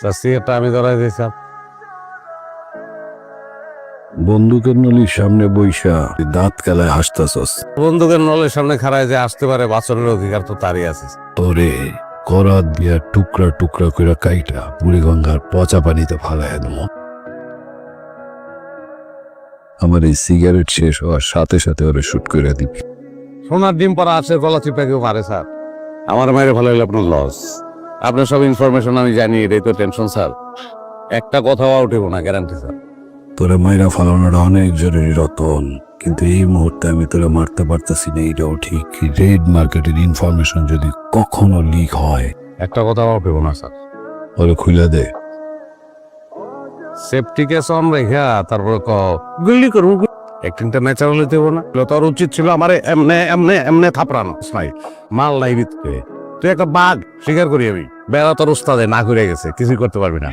সিগারেটটা আমি ধরাই দিয়েছিলাম। বন্দুকের নলির সামনে বইসা দাঁত কালায় হাসতাছস। বন্দুকের নলের সামনে খাড়ায় যে আসতে পারে বাঁচনের অধিকার তো তারই আছে। তোরে করাত দিয়া টুকরা টুকরা কইরা কাইটা বুড়িগঙ্গার পচা পানিতে ফালাইয়া দেব। আমার এই সিগারেট শেষ হওয়ার সাথে সাথে ওরে শুট করে দিবি। সোনার ডিম পরা আছে, গলা চিপা কেউ পারে স্যার। আমার মায়ের ভালো হলে আপনার লস। আপনার সব ইনফরমেশন আমি জানি, এটাই তো টেনশন স্যার। একটা কথাও উঠেব না, গ্যারান্টি স্যার। তোরে মাইরা ফালানোটা অনেক জরুরি রতন, কিন্তু এই মুহূর্তে আমি তোরে মারতে পারতেছি না, এইটাও ঠিক। রেড মার্কেটের ইনফরমেশন যদি কখনো লিক হয়, একটা কথাও উঠেব না স্যার। ওরে খুলে দে। সেফটি কেস অন রেখা তারপরে গুলি করবো। অ্যাক্টিংটা ন্যাচারাল হইতে হবে না? তোর উচিত ছিল আমারে এমনে এমনে এমনে থাপড়ানো। নাই মাল নাই ভিতরে, তুই একটা বাঘ স্বীকার করি আমি। বেড়া তোর উস্তাদে না ঘুরে গেছে, কিছুই করতে পারবি না।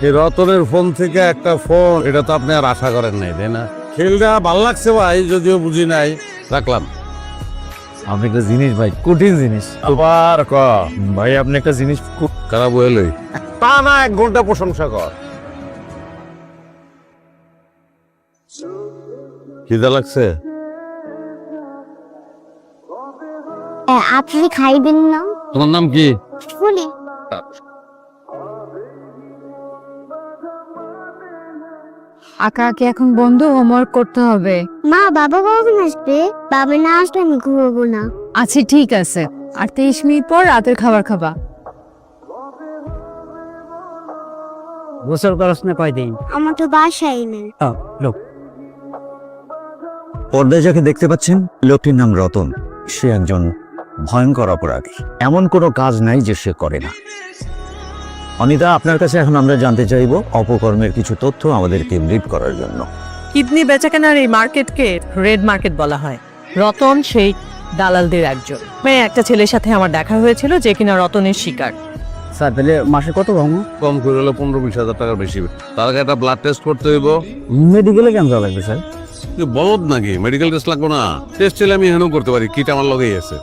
এই রতনের ফোন থেকে একটা ফোন, এটা তো আপনি আর আশা করেন নাই, তাই না? খেলটা ভাল লাগছে ভাই, যদিও বুঝি নাই, রাখলাম। আপনি একটা জিনিস ভাই, কঠিন জিনিস। আবার ভাই আপনি একটা জিনিস খারাপ হইলই তা না, 1 ঘন্টা প্রশংসা কর। খিদা লাগছে? আপনি খাইবেন না? তোমার নাম কি? ফুলি। আঁকাআঁকি এখন বন্ধ, হোমওয়ার্ক করতে হবে। মা, বাবা কখন আসবে? বাবা না আসলে আমি ঘুমাবো না। আচ্ছা ঠিক আছে, আর 23 মিনিট পর রাতের খাবার খাবা। গোসল করস না কয়দিন? আমার তো বাসাই নেই। লোক পর্দায় যাকে দেখতে পাচ্ছেন, লোকটির নাম রতন। সে একজন ভয়ঙ্কর অপরাধী। এমন কোনো কাজ নাই যে সে করে না। অনিতা, আপনার কাছে এখন আমরা জানতে চাইব অপকর্মের কিছু তথ্য আমাদেরকে ব্রিফ করার জন্য। কিডনি বেচাকেনার এই মার্কেটকে রেড মার্কেট বলা হয়। রতন সেই দালালদের একজন। মেয়ে একটা ছেলের সাথে আমার দেখা হয়েছিল যে কিনা রতনের শিকার। স্যার তাহলে মাসে কত ভাঙো? কম করে হলে 15-20 হাজার টাকার বেশি। তার আগে একটা ব্লাড টেস্ট করতে হইব। মেডিকেলে কেন যাওয়া লাগবে স্যার? তুই বলদ নাকি? মেডিকেল টেস্ট লাগবে না? টেস্ট চাইলে আমি এখানেও করতে পারি, কিট আমার লগেই আছে।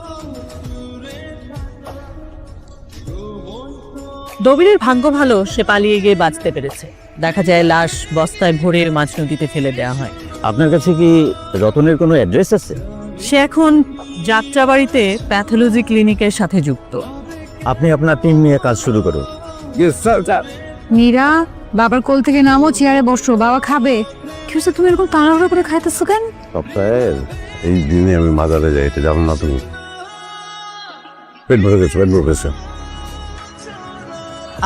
দবিরের ভাগ্য ভালো, সে পালিয়ে গিয়ে বাঁচতে পেরেছে। দেখা যায় লাশ বস্তায় ভরে মাঝ নদীতে ফেলে দেওয়া হয়। আপনার কাছে কি রতনের কোনো অ্যাড্রেস আছে? সে এখন যাত্রাবাড়িতে প্যাথোলজি ক্লিনিকের সাথে যুক্ত। আপনি আপনার টিম নিয়ে কাজ শুরু করুন। মীরা, বাবার কোল থেকে নামো, চেয়ারে বসো, বাবা খাবে। কি হচ্ছে, তুমি এরকম তাড়াহুড়ো করে খাইতেছো কেন? সপ্তাহের এই দিনে আমি মাজারে যাই, এটা জানো না তুমি? পেট ভরে গেছে, পেট ভরে গেছে।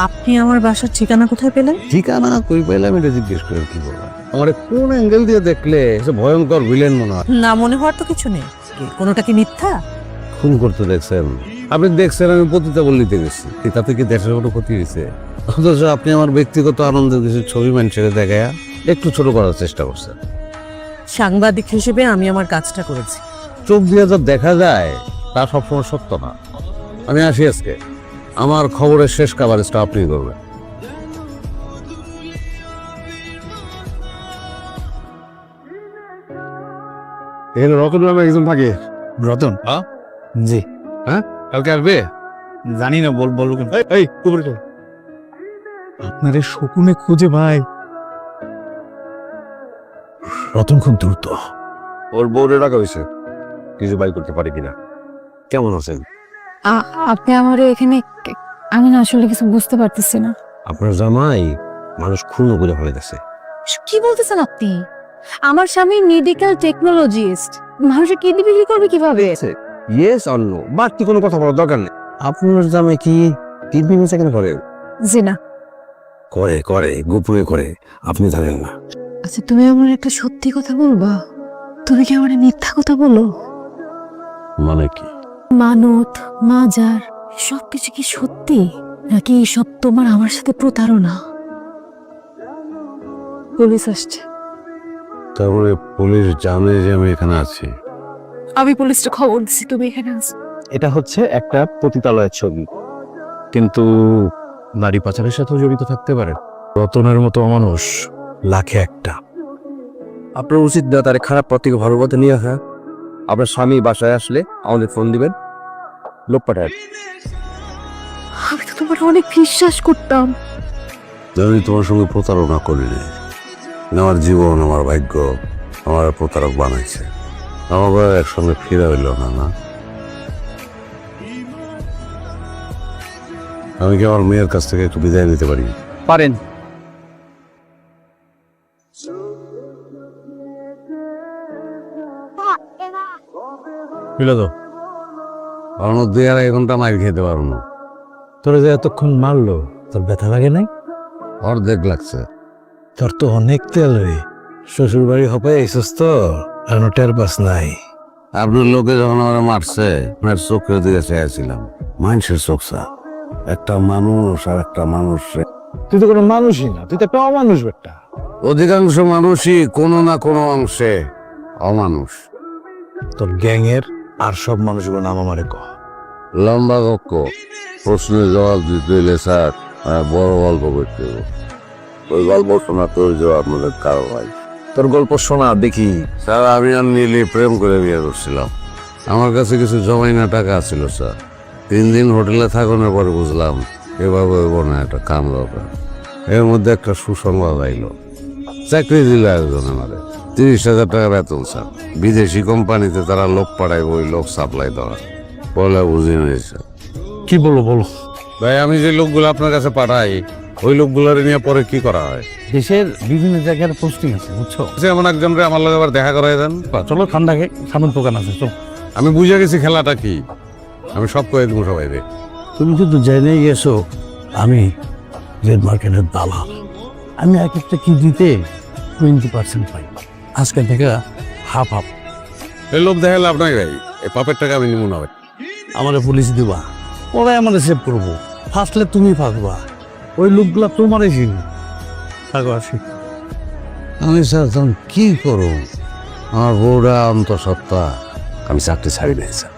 আপনি আমার বাসার ঠিকানা কোথায় পেলেন? ঠিকানা কই পাইলাম এটা জিজ্ঞেস করে কি বলবো? আমার কোন অ্যাঙ্গেল দিয়ে দেখলে সে ভয়ঙ্কর ভিলেন মনে হয়। না, মনে হওয়ার তো কিছু নেই। কোনোটা কি মিথ্যা? খুন করতে দেখছেন? আপনি দেখছেন আমি পতিতা বললিতে গেছি, তাতে কি দেশের কোনো ক্ষতি হয়েছে? অথচ আপনি আমার ব্যক্তিগত আনন্দের কিছু ছবি মানুষের দেখায় একটু ছোট করার চেষ্টা করছেন। সাংবাদিক হিসেবে আমি আমার কাজটা করেছি। চোখ দিয়ে যা দেখা যায় তা সবসময় সত্য না। আমি আসি আজকে, আমার খবরের শেষ কাভারেজটা আপনি করবেন। এখানে রতন নামে একজন থাকে। রতন? হ্যাঁ জি। হ্যাঁ, কালকে আসবে? জানি না, বলবো কেন? এই কুবরে চল। আপনারে শকুনে খুঁজে ভাই। রতন খুব দ্রুত। ওর বউরে রাখা হয়েছে, কিছু বাই করতে পারে কিনা। কেমন আছেন? আপনি আমার এখানে, আমি না আসলে কিছু বুঝতে পারতেছি না। আপনার জামাই মানুষ খুন করে ফেলে গেছে। কি বলতেছেন আপনি? আমার স্বামী মেডিকেল টেকনোলজিস্ট, মানুষের কিডনি বিক্রি করবে কিভাবে? ইয়েস অর নো, বাড়তি কোনো কথা বলার দরকার নেই। আপনার জামাই কি কিডনি বেচা কেন করে? জি না। করে করে, গোপনে করে, আপনি জানেন না। আচ্ছা, তুমি আমার একটা সত্যি কথা বলবা? তুমি কি আমার মিথ্যা কথা বলো? মানে কি? মানত, মাজার, সবকিছু কি সত্যি, নাকি সব তোমার আমার সাথে প্রতারণা? পুলিশ আসছে। তারপরে পুলিশ জানে যে আমি এখানে আছি? আমি পুলিশকে খবর দিছি তুমি এখানে আছো। এটা হচ্ছে একটা পতিতালয়ের ছবি, কিন্তু নারী পাচারের সাথেও জড়িত থাকতে পারে। রতনের মতো মানুষ লাখে একটা। আপনার উচিত না তার খারাপ পথ থেকে ভালো পথে নিয়ে আসা। আপনার স্বামী বাসায় আসলে আমাদের ফোন দিবেন, লোক পাঠায়। আমি তো তোমার অনেক বিশ্বাস করতাম। আমি তোমার সঙ্গে প্রতারণা করিনি। আমার জীবন, আমার ভাগ্য আমার প্রতারক বানাইছে। আমাকে একসঙ্গে ফিরে হইল না। না, আমি কি আমার মেয়ের কাছ থেকে একটু বিদায় নিতে পারি? পারেন। বুঝলো তো, কারণ 2-2.5 ঘন্টা মাইর খেতে পারবো না। তোরা যে এতক্ষণ মারলো, তোর ব্যথা লাগে নাই? অর্ধেক লাগছে। তোর তো অনেক তেল রে। শ্বশুর বাড়ি হপাই আইসস তো, আর টের পাস নাই। আপনার লোকে যখন আমার মারছে, আপনার চোখের দিকে চেয়েছিলাম। মানুষের চোখ চা, একটা মানুষ আর একটা মানুষ। তুই তো কোনো মানুষই না, তুই তো একটা অমানুষ বেটা। অধিকাংশ মানুষই কোনো না কোনো অংশে অমানুষ। তোর গ্যাংয়ের আর সব মানুষগুলো নাম আমারে ক। লম্বা কক্ষ, প্রশ্নের জবাব দিতে হইলে স্যার বড় গল্প করতে হবে। ওই গল্প শোনাতে ওই জবাব আপনাদের কারো ভাই। তোর গল্প শোনা দেখি। স্যার, আমি আর নীলি প্রেম করে বিয়ে করছিলাম। আমার কাছে কিছু জমাইনা টাকা ছিল স্যার। 3 দিন হোটেলে থাকানোর পরে বুঝলাম এভাবে হইব না, একটা কাম দরকার। এর মধ্যে একটা সুসংবাদ আইলো, চাকরি দিল একজন আমাদের। 30,000 টাকা বেতন স্যার। বিদেশি কোম্পানিতে তারা লোক পাঠাইব, ওই লোক সাপ্লাই দেওয়ার। বলে বুঝি নিয়েছে। কি বলো বলো। ভাই, আমি যে লোকগুলো আপনার কাছে পাঠাই, ওই লোকগুলোর নিয়ে পরে কি করা হয়? দেশের বিভিন্ন জায়গার পোস্টিং আছে, বুঝছো? এমন একজনরে আমার লগে আবার দেখা করাই দেন। চলো ঠান্ডাকে সামন দোকান আছে, চলো। আমি বুঝে গেছি খেলাটা কি। আমি সব করে দেবো সবাই রে। তুমি কিন্তু জেনে গেছো আমি রেড মার্কেটের দালাল। আমি এক একটা কেজিতে 20% পাই। আজকে থেকে হাফ হাফ। এই লোক দেখালে আপনাকে ভাই, এই পাপের টাকা আমি নিব না ভাই। আমারে পুলিশ দিবা, ওরাই আমাদের সেভ করবো। ফাঁসলে তুমি ফাঁসবা, ওই লোকগুলা তোমারই চিনি। থাকো, আসি। আমি স্যার তখন কি করব? আমার বউরা অন্তঃসত্ত্বা। আমি চাকরি ছাড়ি নাই স্যার।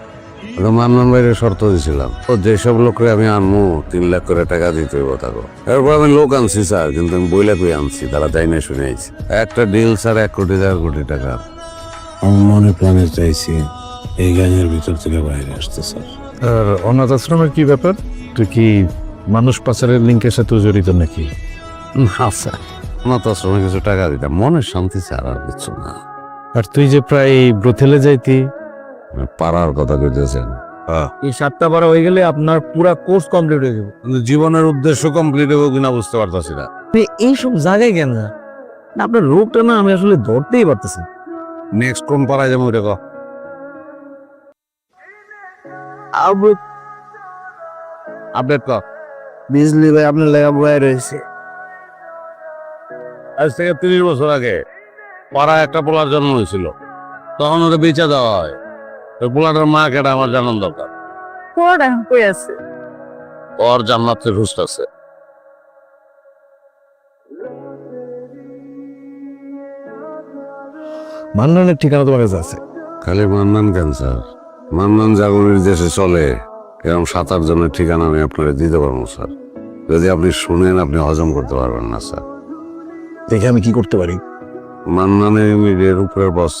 মান্নান ভাইয়ের শর্ত দিয়েছিলাম, ও যেসব লোকরে আমি আনবো 3 লাখ করে টাকা দিতে হইব তাকে। এরপর আমি লোক আনছি স্যার, কিন্তু আমি বইলা কই আনছি, তারা যাই না শুনে আইছি। একটা ডিল স্যার 1 কোটি 1.5 কোটি টাকা। আমি মনে প্রাণে চাইছি এই গানের ভিতর থেকে বাইরে আসতে স্যার। আর অনাথ আশ্রমের কি ব্যাপার? তুই কি মানুষ পাচারের লিঙ্কের সাথে জড়িত নাকি? না স্যার, আমার তো আশ্রমে কিছু টাকা দিতাম, মনের শান্তি স্যার, আর কিছু না। আর তুই যে প্রায় ব্রথেলে যাইতি, পাড়ার কথা কইতেছেন? এই 7টা বার হয়ে গেলে আপনার পুরা কোর্স কমপ্লিট হয়ে যাবে। কিন্তু জীবনের উদ্দেশ্য কমপ্লিট হবে কিনা বুঝতে পারতাছি না। এইসব জায়গায় কেন না? আপনার রোগটা না আমি আসলে ধরতেই পারতেছি। নেক্সট কোন পাড়ায় যাবো এটা? আপডেট কর। বিজলি ভাই আপনার লেগা বয়ে রয়েছে। আজ থেকে 30 বছর আগে পাড়ায় একটা পোলার জন্ম হয়েছিল, তখন ওটা বেচা দেওয়া হয়। ওই পোলাটার মা কেটা আমার জানার দরকার। পোড়া কই আছে? ওর জান্নাতের হুস্ট আছে। মান্নানের ঠিকানা তোমার কাছে আছে? খালি মান্নান কেন স্যার? মান্নান জাগরণের দেশে চলে, এরকম 7-8 জনের ঠিকানা আমি আপনাকে দিতে পারবো স্যার। যদি আপনি শুনেন, আপনি হজম করতে পারবেন না স্যার। দেখে আমি কি করতে পারি? মান্নানের মিডিয়ার উপরের বস।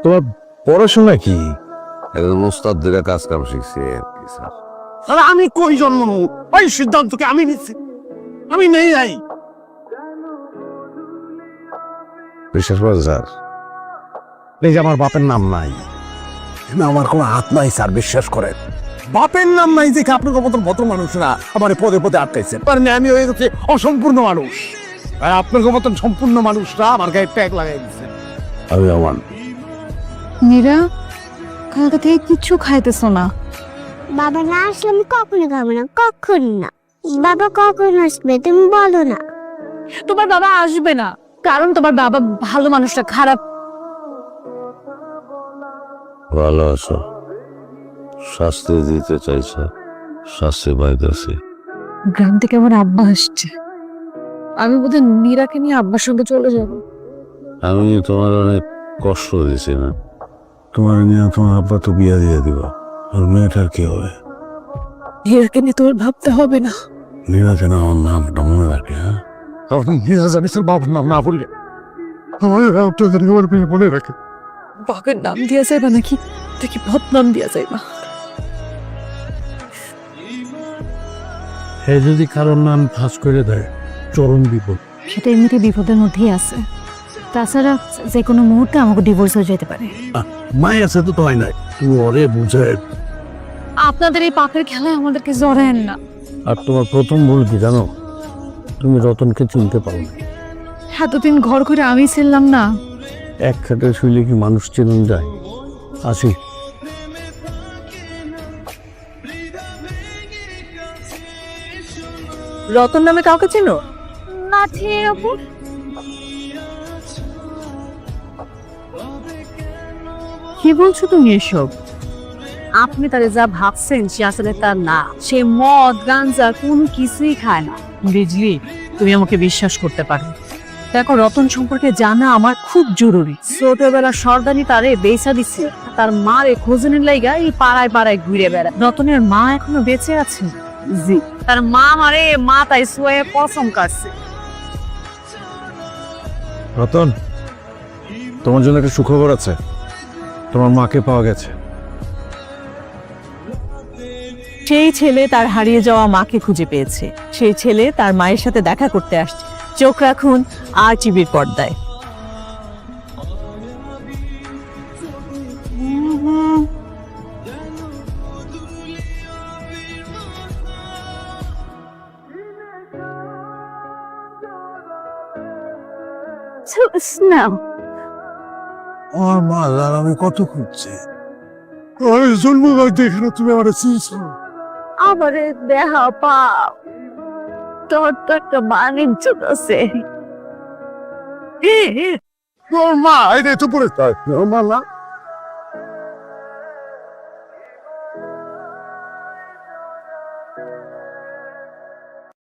তোমার পড়াশোনা কি? একজন ওস্তাদ দিকে কাজ কাম শিখছি আর কি স্যার। আমি কই জন্ম নেব? ওই সিদ্ধান্তকে আমি নিচ্ছি, আমি নেই যাই। বিশ্বাস করেন স্যার, এই যে আমার বাপের নাম নাই, আমার কোনো হাত নাই স্যার, বিশ্বাস করেন। বাপের নাম নাই দেখে আপনার মতো ভদ্র মানুষরা আমার পদে পদে আটকাইছেন। মানে আমি হয়ে গেছি অসম্পূর্ণ মানুষ, আর আপনার মতন সম্পূর্ণ মানুষরা আমার গায়ে ট্যাগ লাগাই দিচ্ছে। আমি আমার মীরা, কালকে থেকে কিচ্ছু খাইতেছো না। বাবা না আসলে আমি কখনো খাবো না, কখন না। বাবা কখন আসবে তুমি বলো না। তোমার বাবা আসবে না, কারণ তোমার বাবা ভালো মানুষটা খারাপ। ভালো আছো, শাস্তি দিতে চাইছে, শাস্তি পাইতেছি। গ্রাম থেকে আমার আব্বা আসছে, আমি বোধহয় মীরাকে নিয়ে আব্বার সঙ্গে চলে যাব। আমি তোমার অনেক কষ্ট দিছি না? তোমার নিয়ে তোমার আব্বা তো বিয়া দিয়ে দিবা, আর মেয়েটার কি হবে? মীরাকে নিয়ে তোর ভাবতে হবে না। নীরা যেন আমার নামটা মনে রাখে। হ্যাঁ, বাবার নাম না বললে আমার মেয়ে মনে রাখে। বাবার নাম দিয়ে যাবে নাকি? থেকে বদনাম দিয়া যাইবা। হে যদি কারোর নাম ফাঁস করে দেয় চরম বিপদ। সেটা এমনিতে বিপদের মধ্যেই আছে, তাছাড়া যে কোনো মুহূর্তে আমাকে ডিভোর্স হয়ে যেতে পারে। মাই আছে তো হয় নাই, তুই ওরে বুঝায়। আপনাদের এই পাপের খেলায় আমাদেরকে জড়ায়েন না। আর তোমার প্রথম ভুল কি জানো? তুমি রতনকে চিনতে পারো না। এতদিন ঘর করে আমি ছিলাম না। এক খাটে শুইলে কি মানুষ চেনেন যায়? আসি। রতন নামে কাউকে চেনো? না ঠিক আপু, কি বলছো তুমি এসব? আপনি তারে যা ভাবছেন সে আসলে তার না। সে মদ গাঞ্জা কোনো কিছুই খায় না। বিজলি, তুমি আমাকে বিশ্বাস করতে পারো। দেখো, রতন সম্পর্কে জানা আমার খুব জরুরি। ছোটবেলা সর্দানি তারে বেচা দিছে, তার মারে খোঁজনের লাইগা এই পাড়ায় পাড়ায় ঘুরে বেড়ায়। রতনের মা এখনো বেঁচে আছে? জি, তার মা মারে মাথায় শুয়ে কসম কাটছে। রতন, তোমার জন্য একটা সুখবর আছে, তোমার মাকে পাওয়া গেছে। সেই ছেলে তার হারিয়ে যাওয়া মাকে খুঁজে পেয়েছে। সেই ছেলে তার মায়ের সাথে দেখা করতে আসছে। চোখ রাখুন RTVর পর্দায়। না, আমার মা আর আমি কত খুঁজছি, আমি জন্ম দেখলো তুমি আমার চিনছো। আমারে দেহা পাও, তোর তো একটা বাণিজ্য আছে। তোর মা এই তো পড়ে মা না